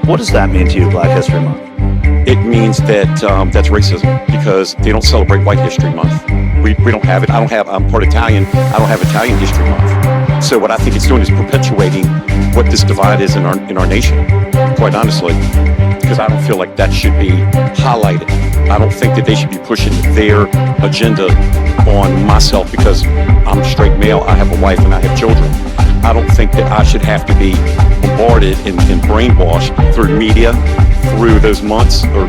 What does that mean to you, Black History Month? It means that that's racism because they don't celebrate White History Month. We don't have it. I'm part Italian. I don't have Italian History Month. So what I think it's doing is perpetuating what this divide is in our nation, quite honestly, because I don't feel like that should be highlighted. I don't think that they should be pushing their agenda on myself because I'm a straight male, I have a wife, and I have children. I don't think that I should have to be bombarded and brainwashed through media, through those months or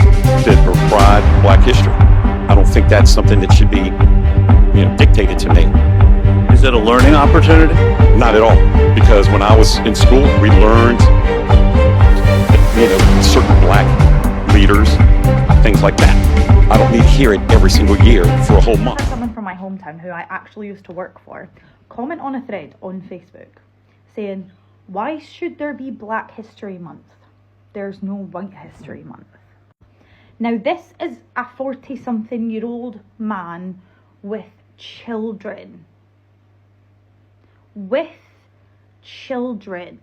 Pride, Black History. I don't think that's something that should be, dictated to me. Is it a learning opportunity? Not at all, because when I was in school, we learned, certain Black leaders, things like that. I don't need to hear it every single year for a whole month. Someone from my hometown who I actually used to work for comment on a thread on Facebook saying, why should there be Black History Month? There's no White History Month. Now this is a 40-something-year-old man with children. With children.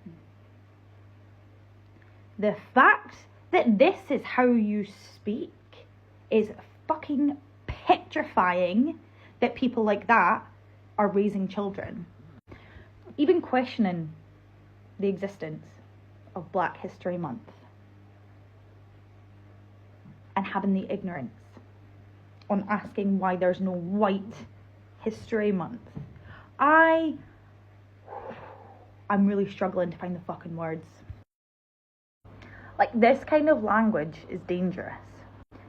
The fact that this is how you speak is fucking petrifying that people like that are raising children. Even questioning the existence of Black History Month and having the ignorance on asking why there's no White History Month. I'm really struggling to find the fucking words. Like, this kind of language is dangerous.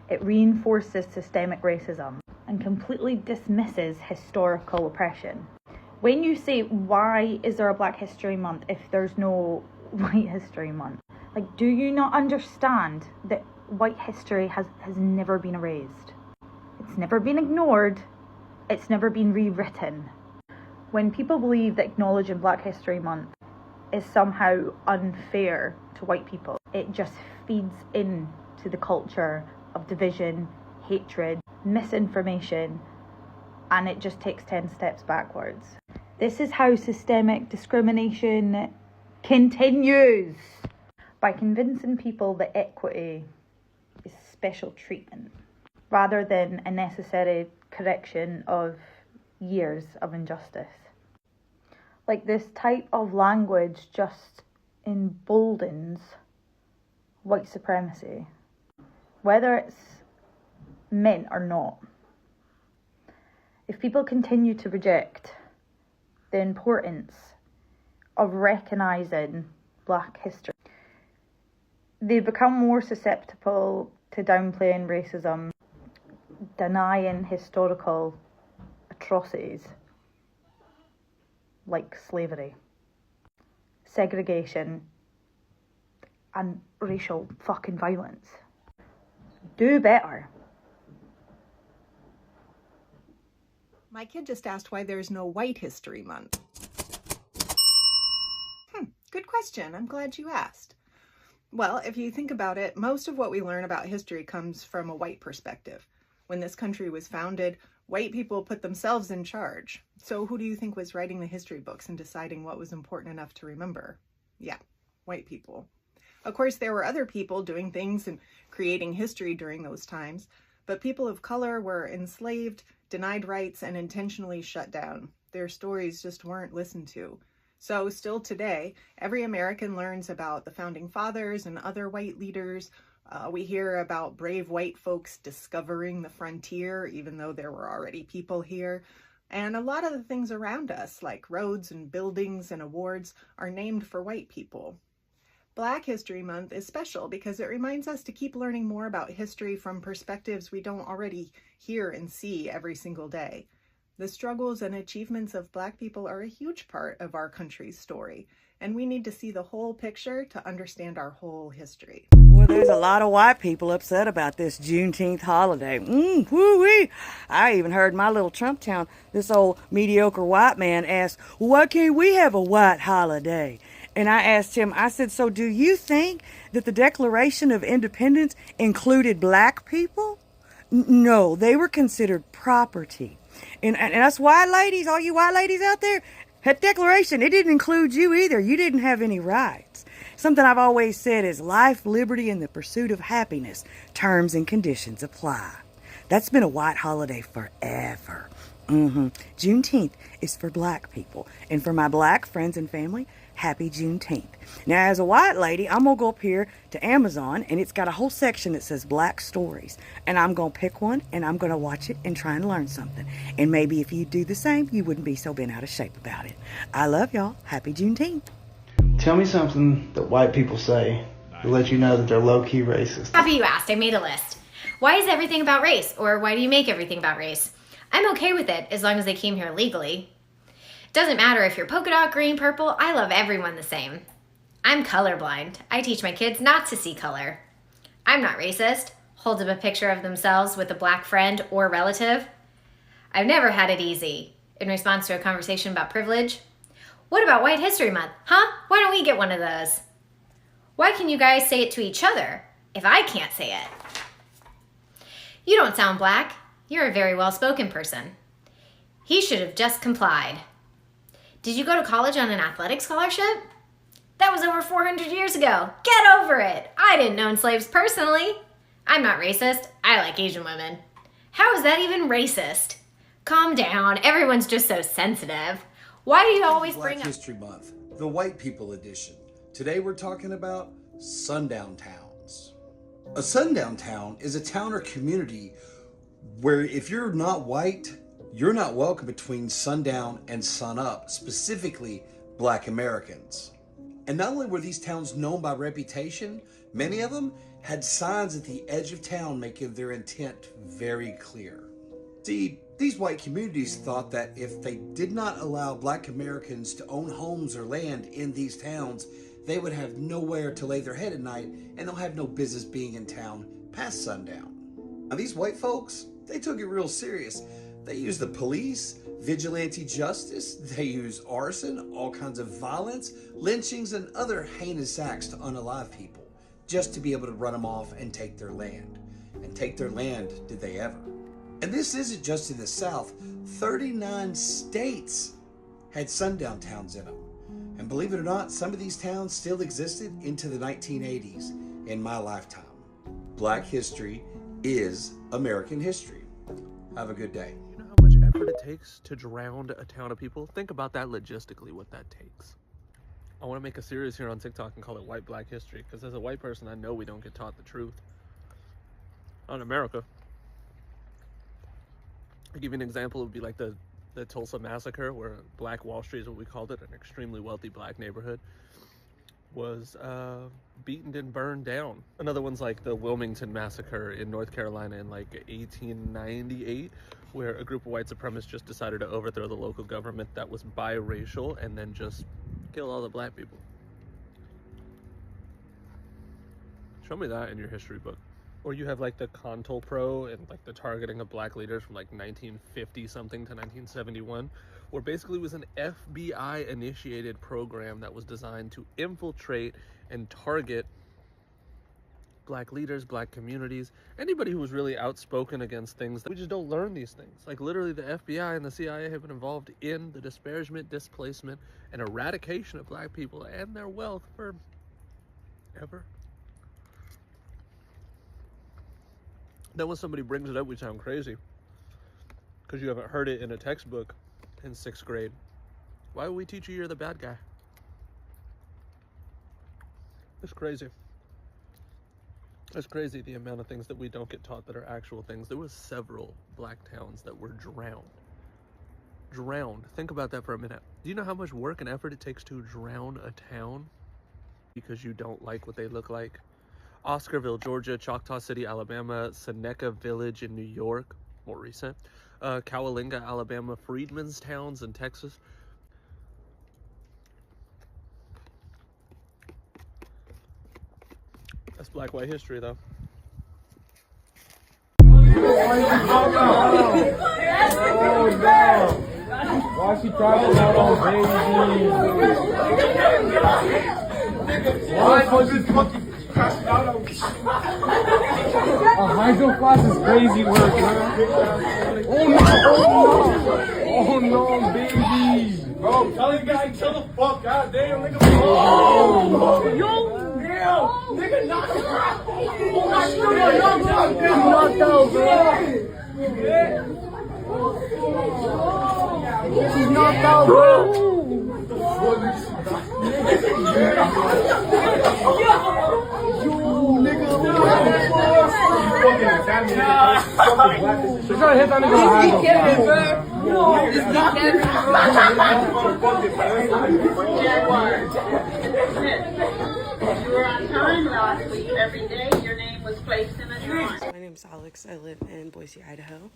It reinforces systemic racism and completely dismisses historical oppression. When you say, why is there a Black History Month if there's no White History Month? Like, do you not understand that white history has never been erased? It's never been ignored. It's never been rewritten. When people believe that acknowledging Black History Month is somehow unfair to white people, it just feeds into the culture of division, hatred, misinformation, and it just takes 10 steps backwards. This is how systemic discrimination continues, by convincing people that equity is special treatment rather than a necessary correction of years of injustice. Like, this type of language just emboldens white supremacy, whether it's meant or not. If people continue to reject the importance of recognising Black history, they become more susceptible to downplaying racism, denying historical atrocities like slavery, segregation, and racial fucking violence. Do better. My kid just asked why there's no White History Month. Good question. I'm glad you asked. Well, if you think about it, most of what we learn about history comes from a white perspective. When this country was founded, white people put themselves in charge. So who do you think was writing the history books and deciding what was important enough to remember? Yeah, white people. Of course, there were other people doing things and creating history during those times, but people of color were enslaved, denied rights, and intentionally shut down. Their stories just weren't listened to. So still today, every American learns about the founding fathers and other white leaders. We hear about brave white folks discovering the frontier, even though there were already people here. And a lot of the things around us, like roads and buildings and awards, are named for white people. Black History Month is special because it reminds us to keep learning more about history from perspectives we don't already hear and see every single day. The struggles and achievements of Black people are a huge part of our country's story, and we need to see the whole picture to understand our whole history. Boy, there's a lot of white people upset about this Juneteenth holiday. Woo-wee. I even heard my little Trump town, this old mediocre white man ask, why can't we have a white holiday? And I asked him, I said, so do you think that the Declaration of Independence included Black people? No, they were considered property. And us white ladies, all you white ladies out there, that declaration, it didn't include you either. You didn't have any rights. Something I've always said is life, liberty, and the pursuit of happiness. Terms and conditions apply. That's been a white holiday forever. Juneteenth is for black people. And for my black friends and family, happy Juneteenth. Now, as a white lady, I'm going to go up here to Amazon, and it's got a whole section that says Black Stories. And I'm going to pick one, and I'm going to watch it and try and learn something. And maybe if you do the same, you wouldn't be so bent out of shape about it. I love y'all. Happy Juneteenth. Tell me something that white people say to let you know that they're low-key racist. Happy you asked. I made a list. Why is everything about race? Or why do you make everything about race? I'm okay with it as long as they came here legally. Doesn't matter if you're polka dot, green, purple, I love everyone the same. I'm colorblind. I teach my kids not to see color. I'm not racist. Holds up a picture of themselves with a black friend or relative. I've never had it easy. In response to a conversation about privilege. What about White History Month? Huh? Why don't we get one of those? Why can you guys say it to each other if I can't say it? You don't sound black. You're a very well-spoken person. He should have just complied. Did you go to college on an athletic scholarship? That was over 400 years ago. Get over it. I didn't own slaves personally. I'm not racist. I like Asian women. How is that even racist? Calm down. Everyone's just so sensitive. Why do you always bring up... Black History Month, the white people edition. Today we're talking about sundown towns. A sundown town is a town or community where if you're not white, you're not welcome between sundown and sunup, specifically black Americans. And not only were these towns known by reputation, many of them had signs at the edge of town making their intent very clear. See, these white communities thought that if they did not allow black Americans to own homes or land in these towns, they would have nowhere to lay their head at night and they'll have no business being in town past sundown. Now these white folks, they took it real serious. They used the police, vigilante justice, they used arson, all kinds of violence, lynchings, and other heinous acts to unalive people, just to be able to run them off and take their land. And take their land, did they ever? And this isn't just in the South. 39 states had sundown towns in them. And believe it or not, some of these towns still existed into the 1980s in my lifetime. Black history is American history. Have a good day. You know how much effort it takes to drown a town of people? Think about that logistically, what that takes. I want to make a series here on TikTok and call it White Black History, because as a white person, I know we don't get taught the truth. Not in America. I'll give you an example. It would be like the Tulsa Massacre, where Black Wall Street is what we called it, an extremely wealthy black neighborhood, was beaten and burned down. Another one's like the Wilmington Massacre in North Carolina in like 1898, where a group of white supremacists just decided to overthrow the local government that was biracial and then just kill all the black people. Show me that in your history book. Or you have like the CONTELPRO and like the targeting of black leaders from like 1950 something to 1971, where basically it was an FBI initiated program that was designed to infiltrate and target black leaders, black communities, anybody who was really outspoken against things. We just don't learn these things. Like literally the FBI and the CIA have been involved in the disparagement, displacement, and eradication of black people and their wealth for ever. Then when somebody brings it up, we sound crazy because you haven't heard it in a textbook in 6th grade. Why would we teach you you're the bad guy? It's crazy. It's crazy the amount of things that we don't get taught that are actual things. There was several black towns that were drowned. Drowned. Think about that for a minute. Do you know how much work and effort it takes to drown a town because you don't like what they look like? Oscarville, Georgia, Choctaw City, Alabama, Seneca Village in New York, more recent, Coalinga, Alabama, Freedmen's Towns in Texas. That's black white history though. Why she talking out on baby? Why was this monkey? A hydro flask is crazy work, man. Oh no, baby. Bro, tell him guy, chill the fuck out, damn, nigga. Oh, yo, damn, nigga, knock him out. Oh, knocked out, bro. She's knocked out, bro. She's trying to hit that nigga. You were on time last week. Every day your name was placed in a drawing. My name's Alex. I live in Boise, Idaho.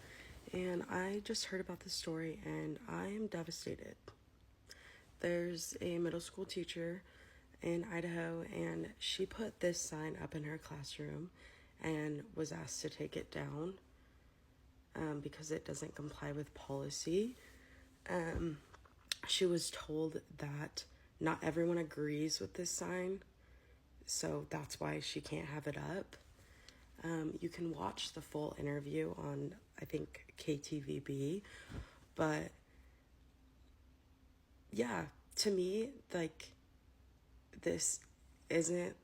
And I just heard about this story and I am devastated. There's a middle school teacher in Idaho and she put this sign up in her classroom and was asked to take it down because it doesn't comply with policy. She was told that not everyone agrees with this sign, so that's why she can't have it up. You can watch the full interview on, I think, KTVB, but yeah, to me, like, this isn't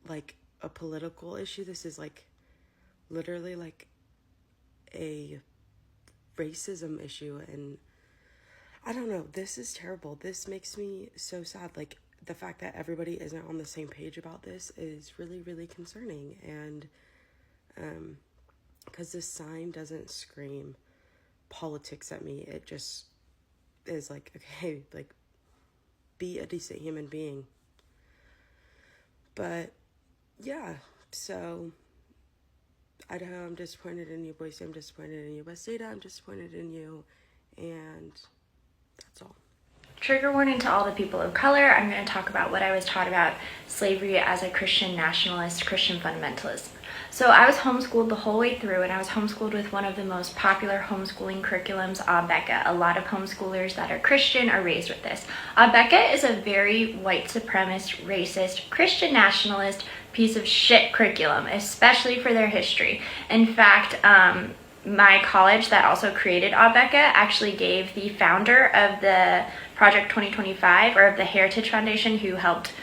like a political issue. This is like literally like a racism issue, and I don't know, this is terrible. This makes me so sad. Like, the fact that everybody isn't on the same page about this is really, really concerning. And because this sign doesn't scream politics at me, it just is like, okay, like, be a decent human being. But yeah, so Idaho, I'm disappointed in you. Boise, I'm disappointed in you. West Ada, I'm disappointed in you. And that's all. Trigger warning to all the people of color. I'm going to talk about what I was taught about slavery as a Christian nationalist, Christian fundamentalist. So I was homeschooled the whole way through, and I was homeschooled with one of the most popular homeschooling curriculums, Abeka. A lot of homeschoolers that are Christian are raised with this. Abeka is a very white supremacist, racist, Christian nationalist piece of shit curriculum, especially for their history. In fact, my college that also created Abeka actually gave the founder of the Project 2025, or of the Heritage Foundation who helped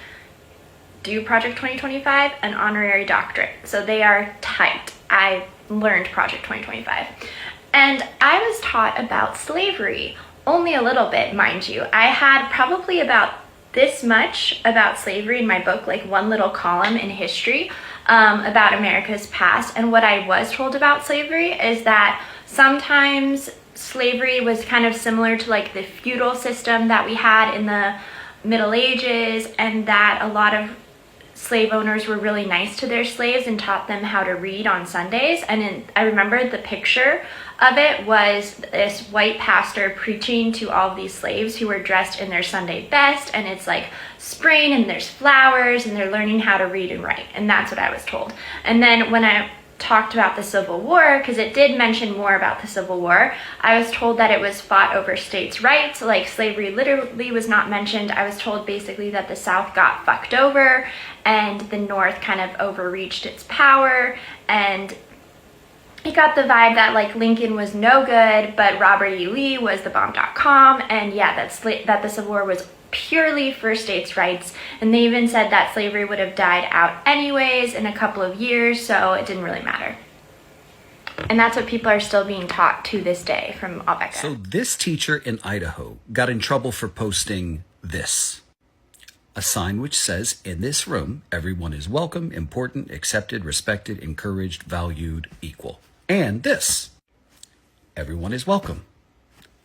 do Project 2025, an honorary doctorate. So they are tight. I learned Project 2025. And I was taught about slavery, only a little bit, mind you. I had probably about this much about slavery in my book, like one little column in history about America's past. And what I was told about slavery is that sometimes slavery was kind of similar to like the feudal system that we had in the Middle Ages, and that a lot of slave owners were really nice to their slaves and taught them how to read on Sundays. And I remember the picture of it was this white pastor preaching to all of these slaves who were dressed in their Sunday best, and it's like spring and there's flowers and they're learning how to read and write. And that's what I was told. And then when I talked about the Civil War, because it did mention more about the Civil War, I was told that it was fought over states' rights, like slavery literally was not mentioned. I was told basically that the South got fucked over and the North kind of overreached its power, and it got the vibe that like Lincoln was no good, but Robert E. Lee was the bomb.com, and yeah, that the Civil War was purely for states' rights, and they even said that slavery would have died out anyways in a couple of years, so it didn't really matter. And that's what people are still being taught to this day from Abeka. So this teacher in Idaho got in trouble for posting this. A sign which says, in this room, everyone is welcome, important, accepted, respected, encouraged, valued, equal. And this, everyone is welcome,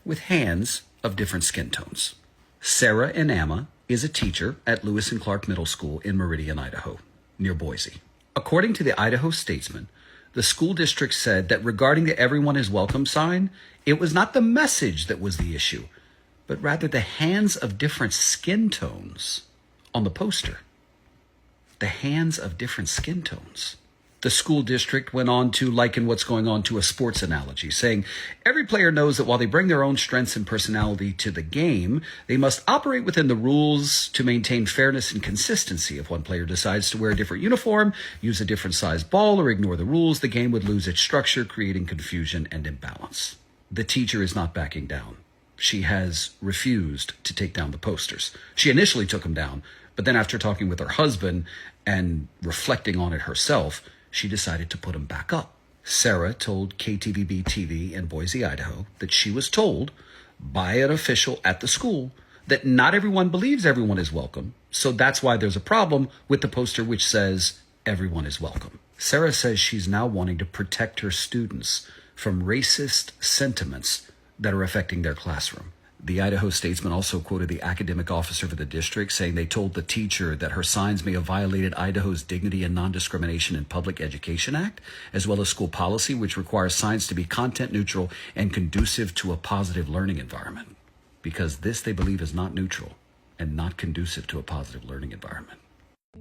with hands of different skin tones. Sarah Inama is a teacher at Lewis and Clark Middle School in Meridian, Idaho, near Boise. According to the Idaho Statesman, the school district said that regarding the everyone is welcome sign, it was not the message that was the issue, but rather the hands of different skin tones on the poster. The hands of different skin tones. The school district went on to liken what's going on to a sports analogy, saying every player knows that while they bring their own strengths and personality to the game, they must operate within the rules to maintain fairness and consistency. If one player decides to wear a different uniform, use a different size ball, or ignore the rules, the game would lose its structure, creating confusion and imbalance. The teacher is not backing down. she has refused to take down the posters. She initially took them down, but then after talking with her husband and reflecting on it herself, she decided to put them back up. Sarah told KTVB TV in Boise, Idaho, that she was told by an official at the school that not everyone believes everyone is welcome, so that's why there's a problem with the poster which says everyone is welcome. Sarah says she's now wanting to protect her students from racist sentiments that are affecting their classroom. The Idaho Statesman also quoted the academic officer for the district, saying they told the teacher that her signs may have violated Idaho's Dignity and Non-Discrimination in Public Education Act, as well as school policy, which requires signs to be content neutral and conducive to a positive learning environment. Because this, they believe, is not neutral and not conducive to a positive learning environment.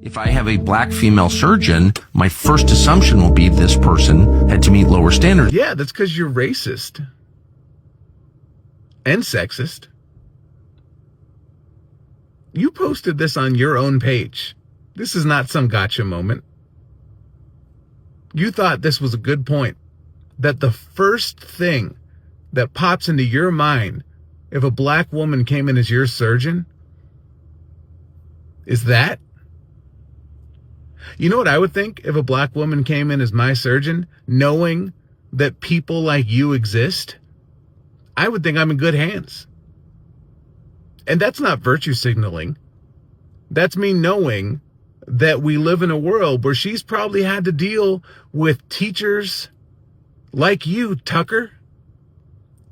If I have a black female surgeon, my first assumption will be this person had to meet lower standards. Yeah, that's because you're racist. And sexist. You posted this on your own page. This is not some gotcha moment. You thought this was a good point. That the first thing that pops into your mind if a black woman came in as your surgeon is that? You know what I would think if a black woman came in as my surgeon, knowing that people like you exist? I would think I'm in good hands. And that's not virtue signaling. That's me knowing that we live in a world where she's probably had to deal with teachers like you, Tucker,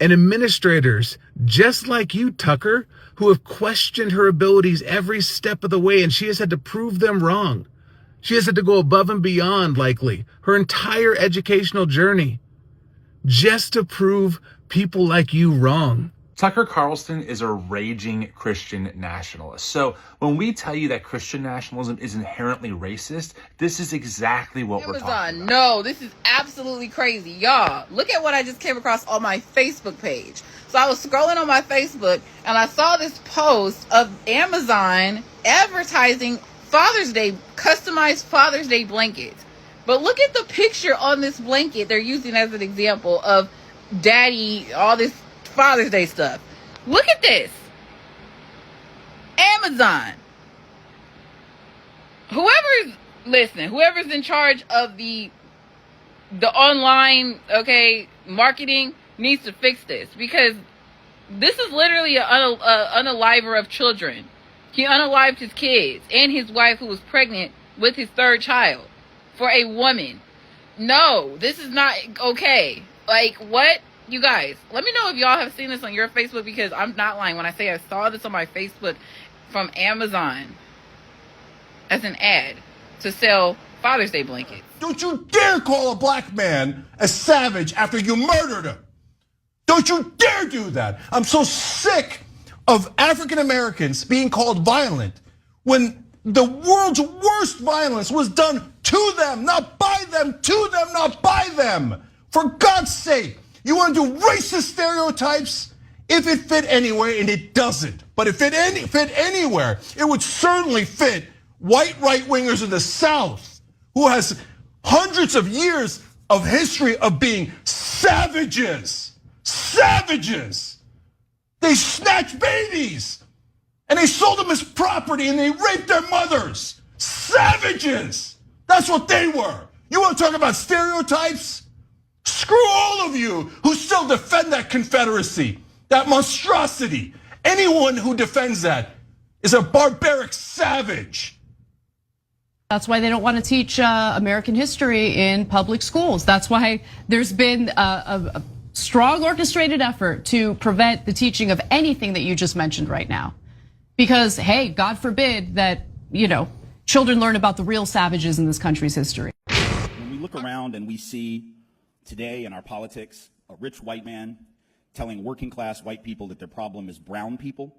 and administrators just like you, Tucker, who have questioned her abilities every step of the way, and she has had to prove them wrong. She has had to go above and beyond, likely, her entire educational journey just to prove people like you wrong. Tucker Carlson is a raging Christian nationalist. So when we tell you that Christian nationalism is inherently racist, this is exactly what we're talking about. No, this is absolutely crazy. Y'all, look at what I just came across on my Facebook page. So I was scrolling on my Facebook and I saw this post of Amazon advertising Father's Day, customized Father's Day blankets. But look at the picture on this blanket they're using as an example of daddy, all this Father's Day stuff. Look at this. Amazon. Whoever's in charge of the online, marketing needs to fix this, because this is literally an unaliver of children. He unalived his kids and his wife, who was pregnant with his third child, for a woman. No, this is not okay. Like, what? You guys, let me know if y'all have seen this on your Facebook, because I'm not lying when I say I saw this on my Facebook from Amazon as an ad to sell Father's Day blankets. Don't you dare call a black man a savage after you murdered him. Don't you dare do that. I'm so sick of African Americans being called violent when the world's worst violence was done to them, not by them, to them, not by them. For God's sake. You want to do racist stereotypes? If it fit anywhere, and it doesn't. But if it fit anywhere, it would certainly fit white right-wingers in the South, who has hundreds of years of history of being savages. Savages. They snatched babies, and they sold them as property, and they raped their mothers. Savages. That's what they were. You want to talk about stereotypes? Screw all of you who still defend that Confederacy, that monstrosity. Anyone who defends that is a barbaric savage. That's why they don't want to teach American history in public schools. That's why there's been a strong orchestrated effort to prevent the teaching of anything that you just mentioned right now. Because, hey, God forbid that, children learn about the real savages in this country's history. When we look around and we see today in our politics, a rich white man telling working class white people that their problem is brown people,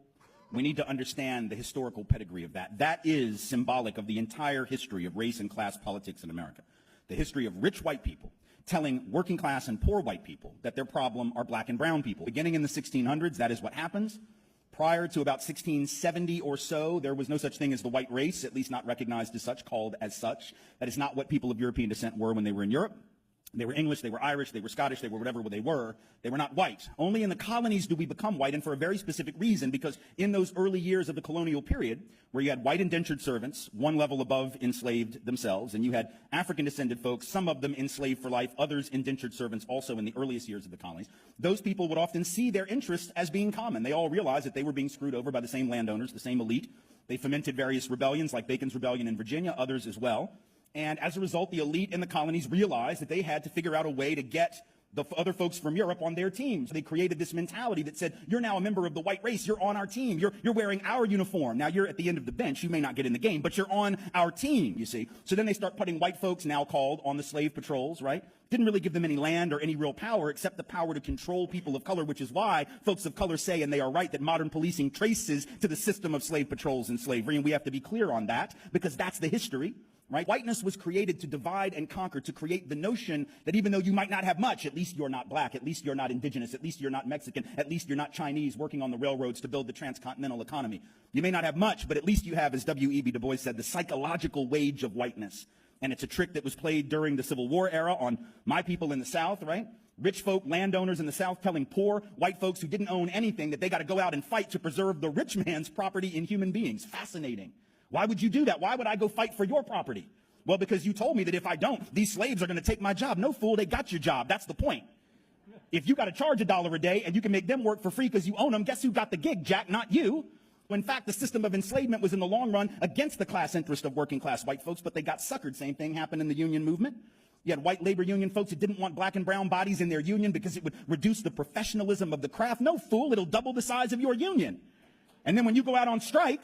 we need to understand the historical pedigree of that. That is symbolic of the entire history of race and class politics in America. The history of rich white people telling working class and poor white people that their problem are black and brown people. Beginning in the 1600s, that is what happens. Prior to about 1670 or so, there was no such thing as the white race, at least not recognized as such, called as such. That is not what people of European descent were when they were in Europe. They were English, they were Irish, they were Scottish, they were whatever they were. They were not white. Only in the colonies do we become white, and for a very specific reason, because in those early years of the colonial period, where you had white indentured servants, one level above enslaved themselves, and you had African-descended folks, some of them enslaved for life, others indentured servants also in the earliest years of the colonies, those people would often see their interests as being common. They all realized that they were being screwed over by the same landowners, the same elite. They fomented various rebellions, like Bacon's Rebellion in Virginia, others as well. And as a result, the elite in the colonies realized that they had to figure out a way to get the other folks from Europe on their team. So they created this mentality that said, you're now a member of the white race. You're on our team. You're wearing our uniform. Now you're at the end of the bench. You may not get in the game, but you're on our team, you see. So then they start putting white folks, now called, on the slave patrols, right? Didn't really give them any land or any real power except the power to control people of color, which is why folks of color say, and they are right, that modern policing traces to the system of slave patrols and slavery. And we have to be clear on that because that's the history. Right? Whiteness was created to divide and conquer, to create the notion that even though you might not have much, at least you're not black, at least you're not indigenous, at least you're not Mexican, at least you're not Chinese working on the railroads to build the transcontinental economy. You may not have much, but at least you have, as W.E.B. Du Bois said, the psychological wage of whiteness. And it's a trick that was played during the Civil War era on my people in the South, right? Rich folk, landowners in the South telling poor white folks who didn't own anything that they got to go out and fight to preserve the rich man's property in human beings. Fascinating. Why would you do that? Why would I go fight for your property? Well, because you told me that if I don't, these slaves are going to take my job. No, fool, they got your job. That's the point. If you got to charge $1 a day and you can make them work for free because you own them, guess who got the gig, Jack? Not you. When in fact, the system of enslavement was in the long run against the class interest of working class white folks, but they got suckered. Same thing happened in the union movement. You had white labor union folks who didn't want black and brown bodies in their union because it would reduce the professionalism of the craft. No, fool, it'll double the size of your union. And then when you go out on strike,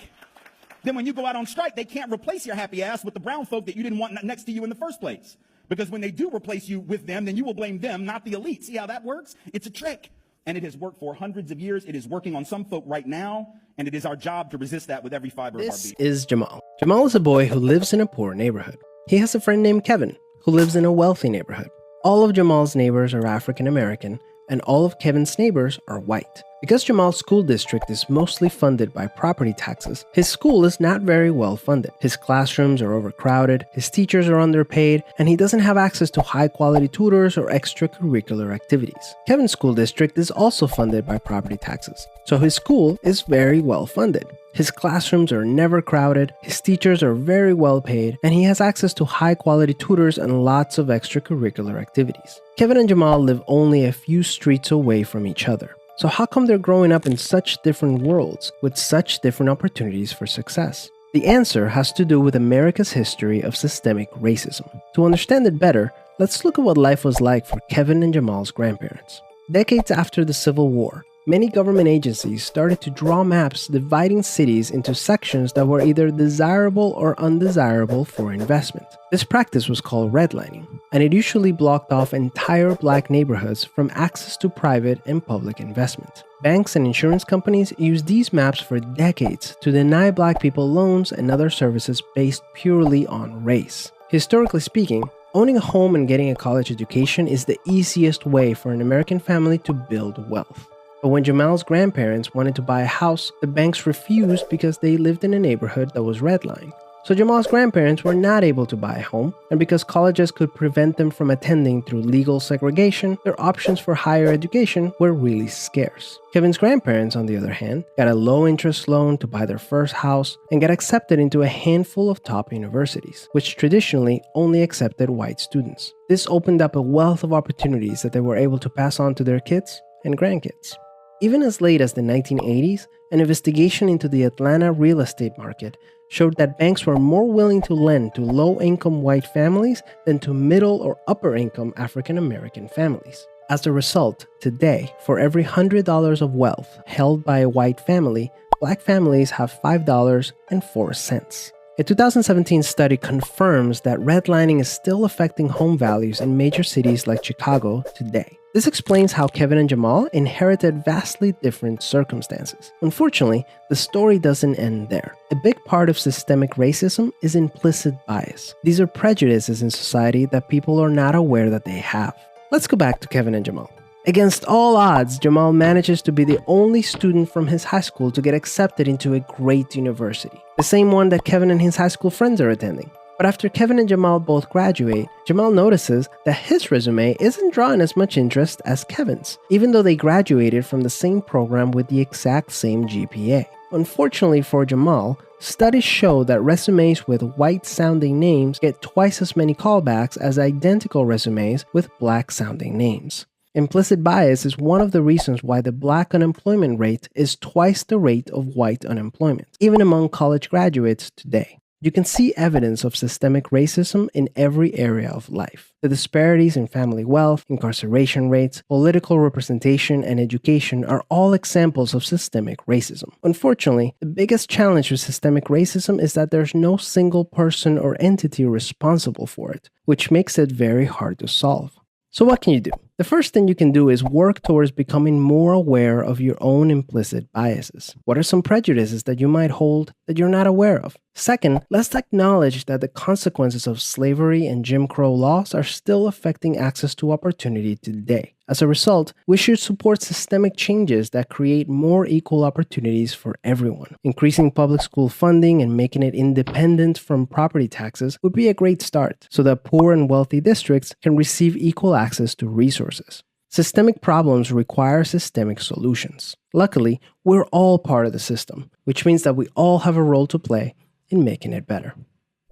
they can't replace your happy ass with the brown folk that you didn't want next to you in the first place. Because when they do replace you with them, then you will blame them, not the elite. See how that works? It's a trick. And it has worked for hundreds of years. It is working on some folk right now. And it is our job to resist that with every fiber of our being. This is Jamal. Jamal is a boy who lives in a poor neighborhood. He has a friend named Kevin, who lives in a wealthy neighborhood. All of Jamal's neighbors are African American, and all of Kevin's neighbors are white. Because Jamal's school district is mostly funded by property taxes, his school is not very well funded. His classrooms are overcrowded, his teachers are underpaid, and he doesn't have access to high-quality tutors or extracurricular activities. Kevin's school district is also funded by property taxes, so his school is very well funded. His classrooms are never crowded, his teachers are very well paid, and he has access to high-quality tutors and lots of extracurricular activities. Kevin and Jamal live only a few streets away from each other. So how come they're growing up in such different worlds with such different opportunities for success? The answer has to do with America's history of systemic racism. To understand it better, let's look at what life was like for Kevin and Jamal's grandparents. Decades after the Civil War, many government agencies started to draw maps dividing cities into sections that were either desirable or undesirable for investment. This practice was called redlining, and it usually blocked off entire black neighborhoods from access to private and public investment. Banks and insurance companies used these maps for decades to deny black people loans and other services based purely on race. Historically speaking, owning a home and getting a college education is the easiest way for an American family to build wealth. But when Jamal's grandparents wanted to buy a house, the banks refused because they lived in a neighborhood that was redlined. So Jamal's grandparents were not able to buy a home, and because colleges could prevent them from attending through legal segregation, their options for higher education were really scarce. Kevin's grandparents, on the other hand, got a low-interest loan to buy their first house and got accepted into a handful of top universities, which traditionally only accepted white students. This opened up a wealth of opportunities that they were able to pass on to their kids and grandkids. Even as late as the 1980s, an investigation into the Atlanta real estate market showed that banks were more willing to lend to low-income white families than to middle or upper-income African-American families. As a result, today, for every $100 of wealth held by a white family, black families have $5.04. A 2017 study confirms that redlining is still affecting home values in major cities like Chicago today. This explains how Kevin and Jamal inherited vastly different circumstances. Unfortunately, the story doesn't end there. A big part of systemic racism is implicit bias. These are prejudices in society that people are not aware that they have. Let's go back to Kevin and Jamal. Against all odds, Jamal manages to be the only student from his high school to get accepted into a great university, the same one that Kevin and his high school friends are attending. But after Kevin and Jamal both graduate, Jamal notices that his resume isn't drawing as much interest as Kevin's, even though they graduated from the same program with the exact same GPA. Unfortunately for Jamal, studies show that resumes with white-sounding names get twice as many callbacks as identical resumes with black-sounding names. Implicit bias is one of the reasons why the black unemployment rate is twice the rate of white unemployment, even among college graduates today. You can see evidence of systemic racism in every area of life. The disparities in family wealth, incarceration rates, political representation, and education are all examples of systemic racism. Unfortunately, the biggest challenge with systemic racism is that there's no single person or entity responsible for it, which makes it very hard to solve. So what can you do? The first thing you can do is work towards becoming more aware of your own implicit biases. What are some prejudices that you might hold that you're not aware of? Second, let's acknowledge that the consequences of slavery and Jim Crow laws are still affecting access to opportunity today. As a result, we should support systemic changes that create more equal opportunities for everyone. Increasing public school funding and making it independent from property taxes would be a great start, so that poor and wealthy districts can receive equal access to resources. Systemic problems require systemic solutions. Luckily, we're all part of the system, which means that we all have a role to play in making it better.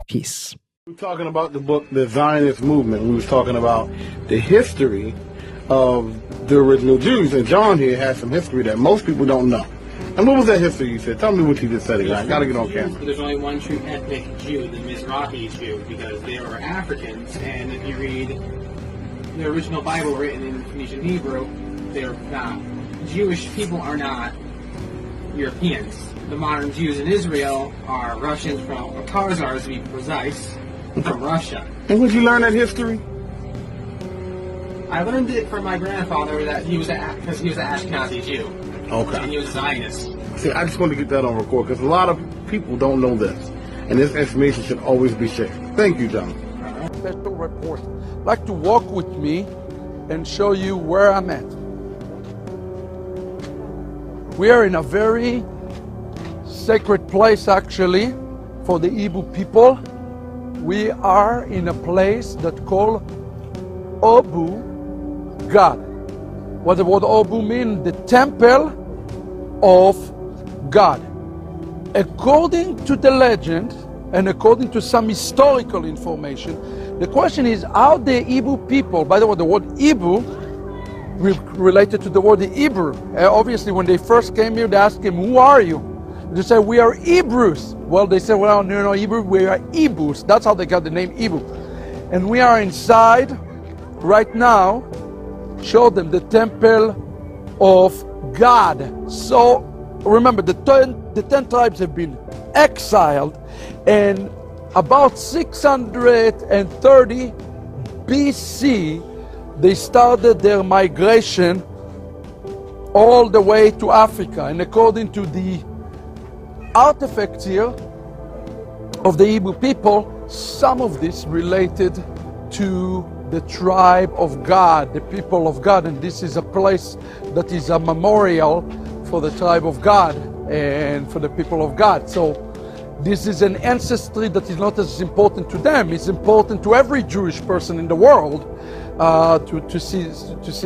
Peace. We're talking about the book, The Zionist Movement. We was talking about the history of the original Jews, and John here has some history that most people don't know. And what was that history you said? Tell me what you just said again. I gotta get on camera. There's only one true ethnic Jew, the Mizrahi Jew, because they were Africans, and if you read the original Bible written in Phoenician Hebrew, they're not. Jewish people are not Europeans. The modern Jews in Israel are Russians or Khazars, to be precise, from Russia. And would you learn that history? I learned it from my grandfather that he was because he was an Ashkenazi Jew. Okay. And he was a Zionist. See, I just want to get that on record because a lot of people don't know this, and this information should always be shared. Thank you, John. Special report. I'd like to walk with me and show you where I'm at. We are in a very sacred place, actually, for the Igbo people. We are in a place that called Obu God. What the word Obu means? The temple of God. According to the legend and according to some historical information, the question is how the Igbo people, by the way, the word Igbo related to the word Hebrew. Obviously, when they first came here, they asked him, "Who are you?" They said, "We are Hebrews." Well, they said, "Well, no, Hebrew, we are Igbos." That's how they got the name Igbo. And we are inside right now. Show them the temple of God. So remember, the 10 tribes have been exiled, and about 630 BC, they started their migration all the way to Africa. And according to the artifacts here of the Igbo people, some of this related to the tribe of God, the people of God, and this is a place that is a memorial for the tribe of God and for the people of God. So this is an ancestry that is not as important to them. It's important to every Jewish person in the world to see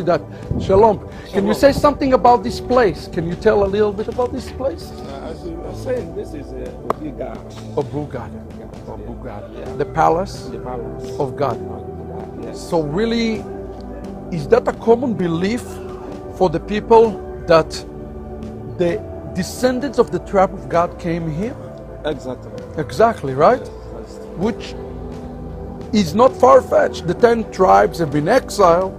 that. Shalom. Can you say something about this place? Can you tell a little bit about this place? As I said, this is Obu God. Obu God. Obu God. Yeah. The palace of God. So really, is that a common belief for the people that the descendants of the tribe of God came here? Exactly. Exactly, right? Yes. Which is not far-fetched. The 10 tribes have been exiled,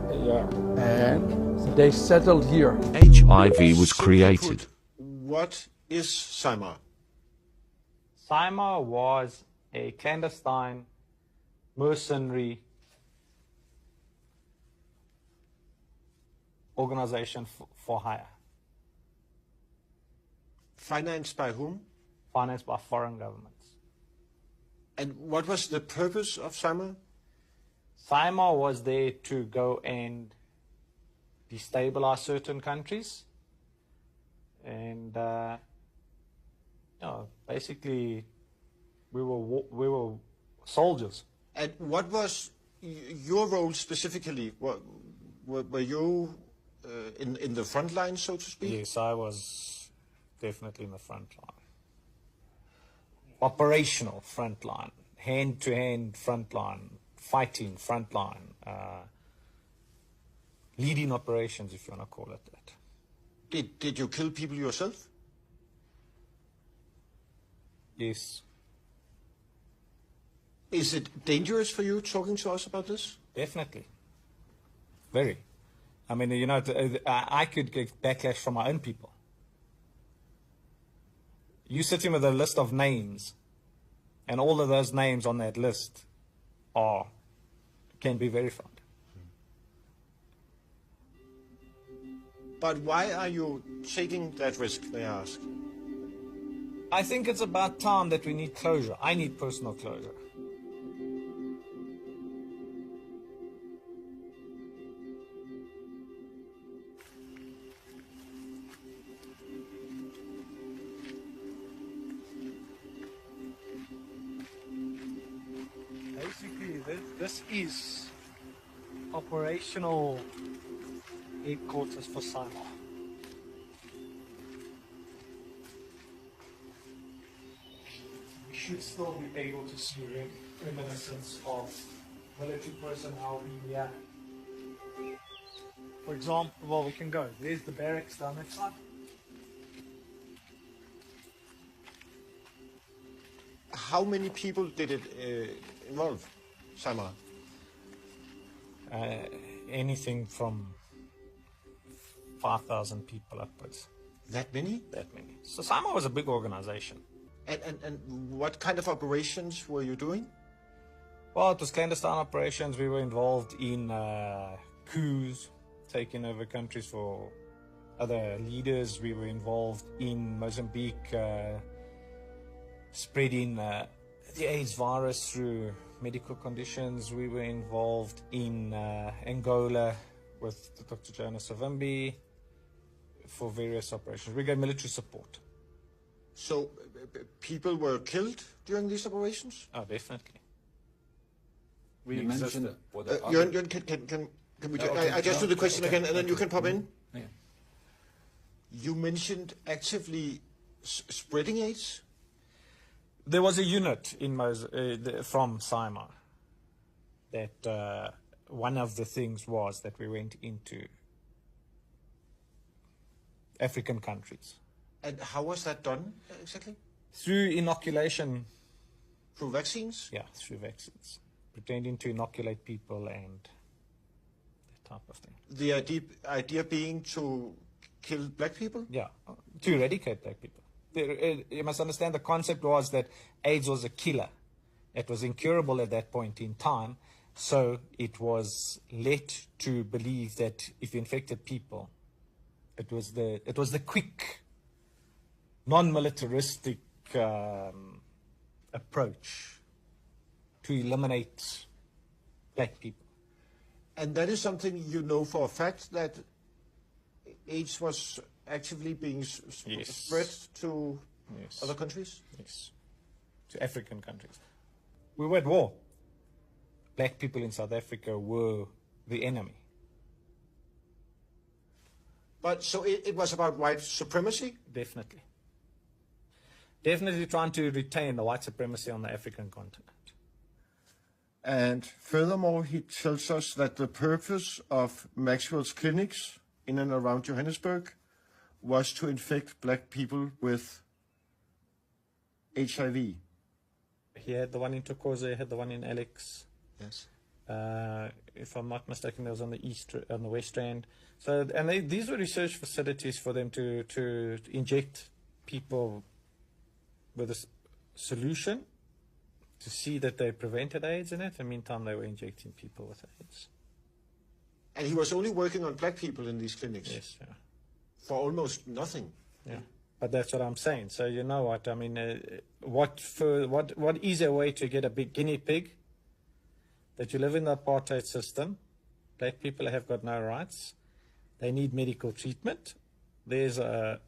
and they settled here. HIV was created. What is SIMA? SIMA was a clandestine, mercenary organization for hire. Financed by whom? Financed by foreign governments. And what was the purpose of SIMA? SIMA was there to go and destabilize certain countries. And basically we were soldiers. And what was your role specifically? Were you in the front line, so to speak? Yes, I was definitely in the front line. Operational front line, hand-to-hand front line, fighting front line, leading operations, if you want to call it that. Did you kill people yourself? Yes. Is it dangerous for you talking to us about this? Definitely. Very. I mean, you know, I could get backlash from my own people. You sitting with a list of names, and all of those names on that list can be verified. But why are you taking that risk, may I ask? I think it's about time that we need closure. I need personal closure. Basically, this is operational headquarters for SIMOR. We should still be able to see reminiscence of military personnel being here. For example, well, we can go. There's the barracks down that side. How many people did it involve, SIMOR? Anything from 5,000 people upwards. That many? That many. So SIMOR was a big organization. And what kind of operations were you doing? Well, it was clandestine operations. We were involved in coups, taking over countries for other leaders. We were involved in Mozambique, spreading the AIDS virus through medical conditions. We were involved in Angola with Dr. Jonas Savimbi for various operations. We gave military support. So people were killed during these operations? Oh, definitely. You mentioned can we I just do the question again and then you can pop in? Yeah. You mentioned actively spreading AIDS? There was a unit in from SIMOR that one of the things was that we went into African countries. And how was that done exactly? Through inoculation. Through vaccines? Yeah, through vaccines. Pretending to inoculate people and that type of thing. The idea being to kill black people? Yeah, to eradicate black people. You must understand the concept was that AIDS was a killer. It was incurable at that point in time. So it was led to believe that if you infected people, it was the quick, non-militaristic approach to eliminate black people. And that is something you know for a fact, that AIDS was actively being spread to other countries? Yes, to African countries. We were at war. Black people in South Africa were the enemy. But so it was about white supremacy? Definitely. Definitely trying to retain the white supremacy on the African continent. And furthermore, he tells us that the purpose of Maxwell's clinics in and around Johannesburg was to infect black people with HIV. He had the one in Thokoza, he had the one in Alex. Yes. If I'm not mistaken, there was on the West Strand. So, and these were research facilities for them to inject people with a solution to see that they prevented AIDS in it. In the meantime, they were injecting people with AIDS. And he was only working on black people in these clinics? Yes, yeah. For almost nothing? Yeah, but that's what I'm saying. So you know what, I mean, what easier way to get a big guinea pig that you live in the apartheid system, black people have got no rights, they need medical treatment. There's a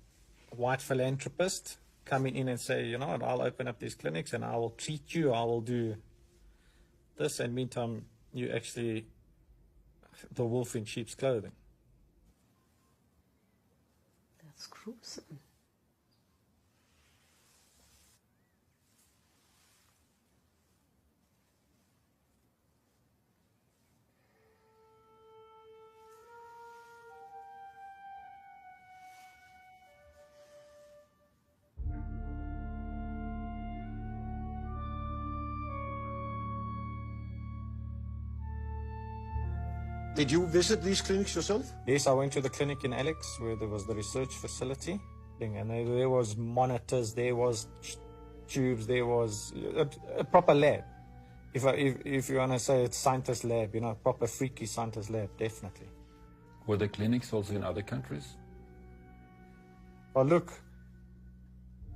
white philanthropist coming in and say, you know what, I'll open up these clinics and I will treat you, I will do this, and meantime, you actually the wolf in sheep's clothing. That's gruesome. Did you visit these clinics yourself? Yes, I went to the clinic in Alex where there was the research facility, and there was monitors, there was tubes, there was a proper lab. If you want to say it's scientist lab, proper freaky scientist lab, definitely. Were the clinics also in other countries? Well, look,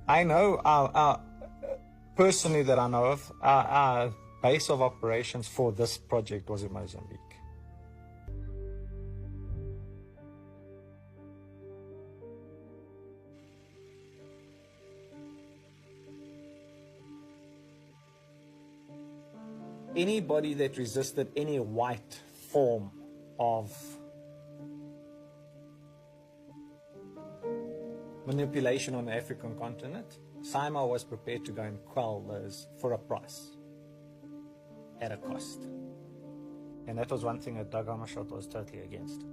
I know our personally that I know of, our base of operations for this project was in Mozambique. Anybody that resisted any white form of manipulation on the African continent, SIMA was prepared to go and quell those for a price, at a cost. And that was one thing that Dag Hammarskjöld was totally against.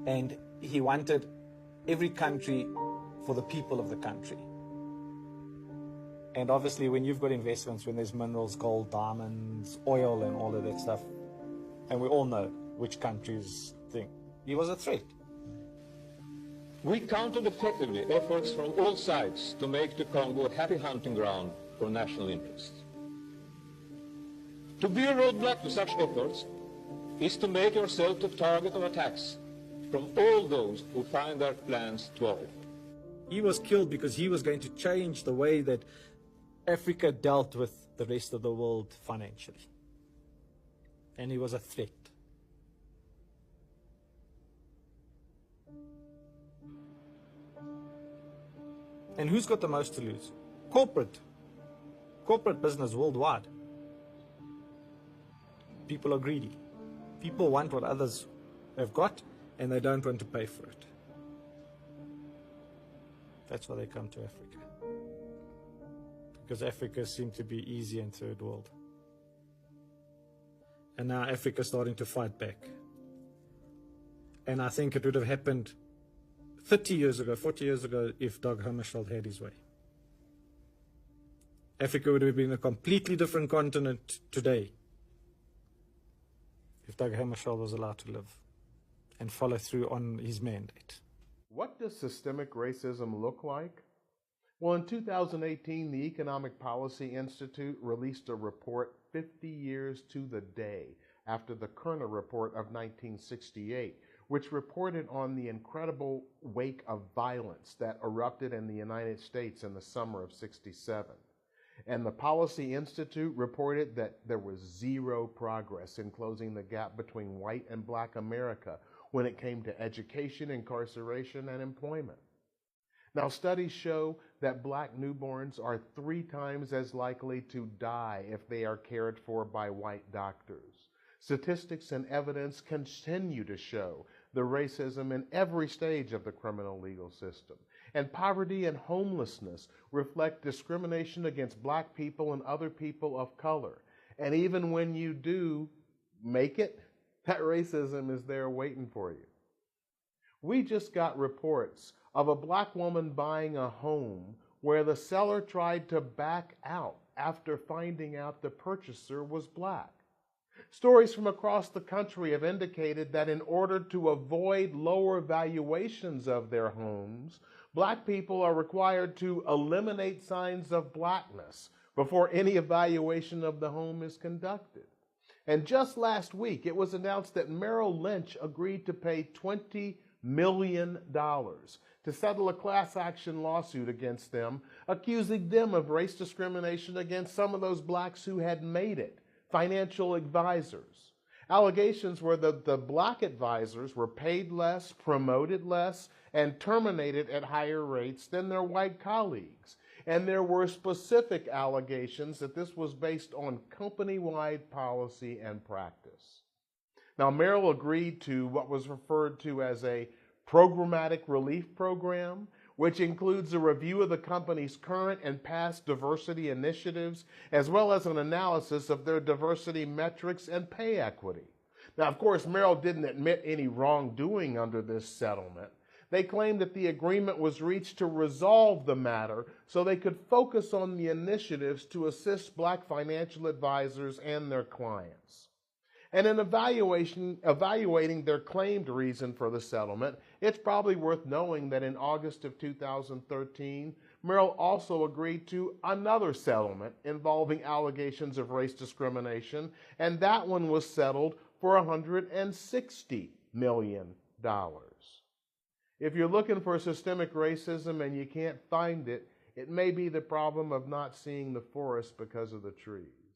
And he wanted every country for the people of the country. And obviously when you've got investments, when there's minerals, gold, diamonds, oil and all of that stuff, and we all know which countries think, he was a threat. We countered effectively efforts from all sides to make the Congo a happy hunting ground for national interests. To be a roadblock to such efforts is to make yourself the target of attacks from all those who find their plans thwarted. He was killed because he was going to change the way that Africa dealt with the rest of the world financially. And he was a threat. And who's got the most to lose? Corporate business worldwide. People are greedy. People want what others have got, and they don't want to pay for it. That's why they come to Africa. Because Africa seemed to be easy in third world. And now Africa's starting to fight back. And I think it would have happened 30 years ago, 40 years ago, if Dag Hammarskjöld had his way. Africa would have been a completely different continent today if Dag Hammarskjöld was allowed to live and follow through on his mandate. What does systemic racism look like? Well, in 2018, the Economic Policy Institute released a report 50 years to the day after the Kerner Report of 1968, which reported on the incredible wake of violence that erupted in the United States in the summer of '67. And the Policy Institute reported that there was zero progress in closing the gap between white and black America when it came to education, incarceration, and employment. Now, studies show that black newborns are 3 times as likely to die if they are cared for by white doctors. Statistics and evidence continue to show the racism in every stage of the criminal legal system. And poverty and homelessness reflect discrimination against black people and other people of color. And even when you do make it, that racism is there waiting for you. We just got reports of a black woman buying a home where the seller tried to back out after finding out the purchaser was black. Stories from across the country have indicated that in order to avoid lower valuations of their homes, black people are required to eliminate signs of blackness before any evaluation of the home is conducted. And just last week, it was announced that Merrill Lynch agreed to pay $20 million to settle a class action lawsuit against them, accusing them of race discrimination against some of those blacks who had made it, financial advisors. Allegations were that the black advisors were paid less, promoted less, and terminated at higher rates than their white colleagues. And there were specific allegations that this was based on company-wide policy and practice. Now, Merrill agreed to what was referred to as a programmatic relief program, which includes a review of the company's current and past diversity initiatives, as well as an analysis of their diversity metrics and pay equity. Now, of course, Merrill didn't admit any wrongdoing under this settlement. They claimed that the agreement was reached to resolve the matter so they could focus on the initiatives to assist Black financial advisors and their clients. And in evaluating their claimed reason for the settlement, it's probably worth knowing that in August of 2013, Merrill also agreed to another settlement involving allegations of race discrimination, and that one was settled for $160 million. If you're looking for systemic racism and you can't find it, it may be the problem of not seeing the forest because of the trees.